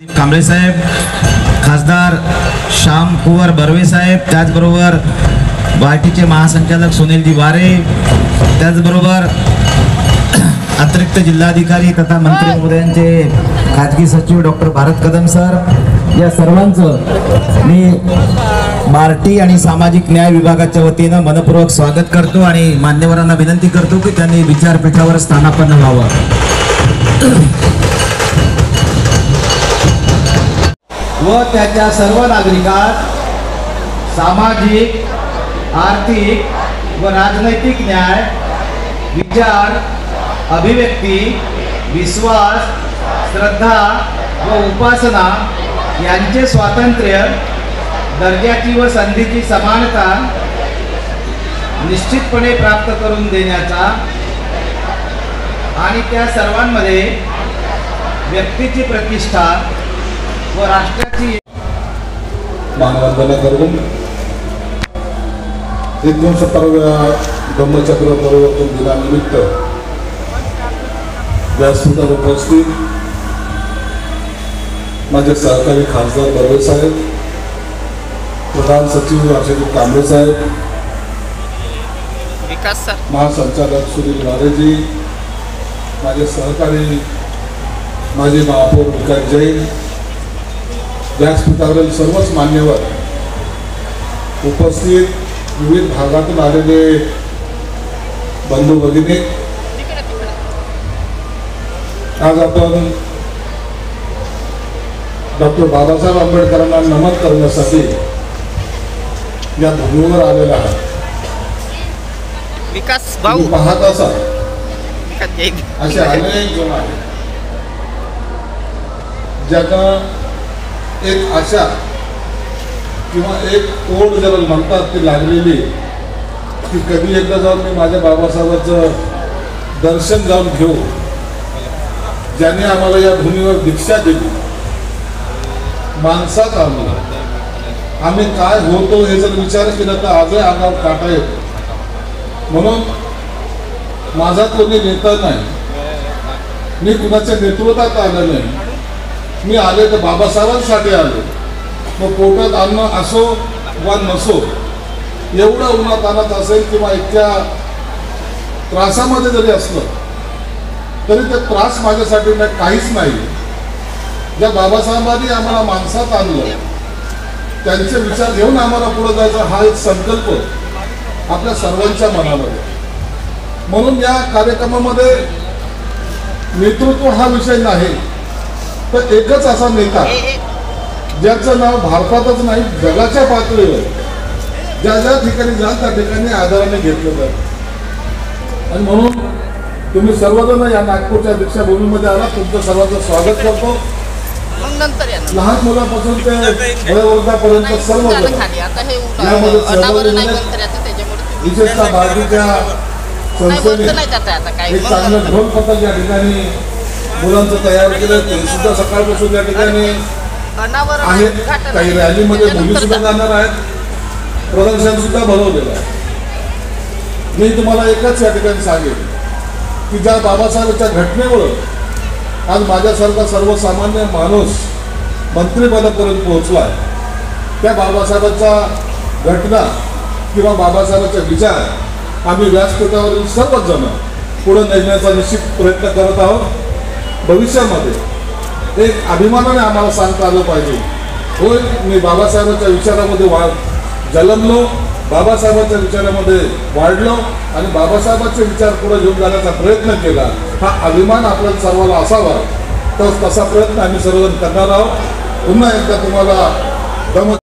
कांबळे साहेब, खासदार श्याम कुंवर बर्वे साहेब, त्याचबरोबर वायटीचे महासंचालक सुनीलजी वारे, त्याचबरोबर अतिरिक्त जिल्हाधिकारी तथा मंत्री महोदयांचे खाजगी सचिव डॉक्टर भारत कदम सर, या सर्वांचं मी बार्टी आणि सामाजिक न्याय विभागाच्या वतीनं मनपूर्वक स्वागत करतो आणि मान्यवरांना विनंती करतो की त्यांनी विचारपीठावर स्थानापन्न व्हावं। व त्याच्या सर्व नागरिकांस सामाजिक, आर्थिक व राजनैतिक न्याय, विचार, अभिव्यक्ती, विश्वास, श्रद्धा व उपासना यांचे स्वातंत्र्य, दर्जाची व संधीची समानता निश्चितपणे प्राप्त करून देण्याचा आणि त्या सर्वांमध्ये व्यक्तीची प्रतिष्ठा व राष्ट्राची मानवंदना करून 69व्या धम्मचक्र परिवर्तन दिनानिमित्त व्यासपीठावर उपस्थित माझे सहकारी खासदार बर्वे साहेब, प्रधान सचिव राजेंद्र कांबळे साहेब, महासंचालक सुनील वारेजी, माझे सहकारी माजी महापौर विकास जैन, व्यासपीठावरील सर्वच मान्यवर, उपस्थित विविध भागातून आलेले बंधू भगिनी, आज आपण डॉक्टर बाबासाहेब आंबेडकरांना नमन करण्यासाठी या भूमीवर आलेला आहे। विकास भाऊ पाहत असाल असे अनेक जण आहेत ज्यांना एक आशा किंवा एक ओढ ज्याला म्हणतात ती लागलेली की कधी एकदा जाऊन मी माझ्या बाबासाहेबांचं दर्शन जाऊन घेऊ, ज्यांनी आम्हाला या भूमीवर दीक्षा दिली, माणसात आणलं, आम्ही काय होतो हे जर विचार केला तर आजही अंगावर काटा येतो। म्हणून माझा कोणी नेता नाही, मी कुणाच्या नेतृत्वात आलो नाही, मी आले तर बाबासाहेबांसाठी आलो। मग पोटात अन्न असो वा नसो, एवढं उन्हात आणत असेल किंवा इतक्या त्रासामध्ये जरी असलं तरी ते त्रास माझ्यासाठी काहीच नाही। ज्या बाबासाहेबांनी आम्हाला माणसात आणलं, त्यांचे विचार घेऊन आम्हाला पुढे जायचा हा एक संकल्प आपल्या सर्वांच्या मनामध्ये। म्हणून या कार्यक्रमामध्ये नेतृत्व हा विषय नाही, तर एकच असा नेता ज्याचं नाव भारतातच नाही जगाच्या पातळीवर ज्या ज्या ठिकाणी जाल त्या ठिकाणी आदराने घेतलं जातं। आणि म्हणून तुम्ही सर्वजण या नागपूरच्या दीक्षाभूमीमध्ये आला, तुमचं सर्वांचं स्वागत करतो। लहान मुलापासून ते वयोवृद्धापर्यंत सर्वजण यामध्ये सहभागी झाले। विशेषतः बार्टीच्या संस्थेने एक चांगलं ड्रोन पथक या ठिकाणी मुलांचं तयार केलं, ते सुद्धा सकाळपासून या ठिकाणी आहेत। काही रॅलीमध्ये मुली सुद्धा जाणार आहेत, प्रदर्शन सुद्धा भरवलेलं आहे। मी तुम्हाला एकच या ठिकाणी सांगेन की ज्या बाबासाहेबांच्या घटनेमुळे आज माझ्यासारखा सर्वसामान्य माणूस मंत्रिपदापर्यंत पोहोचला आहे, त्या बाबासाहेबांचा घटना किंवा बाबासाहेबांचे विचार आम्ही व्यासपीठावरील सर्वच जण पुढे नेण्याचा निश्चित प्रयत्न करत आहोत। भविष्यामध्ये एक अभिमानाने आम्हाला सांगता आलं पाहिजे, होय मी बाबासाहेबांच्या विचारामध्ये जन्मलो, बाबासाहेबांच्या विचारामध्ये वाढलो आणि बाबासाहेबांचे विचार पुढे घेऊन जाण्याचा प्रयत्न केला, हा अभिमान आपल्याला सर्वांना असावा। तर तसा प्रयत्न आम्ही सर्वजण करणार आहोत। पुन्हा एकदा तुम्हाला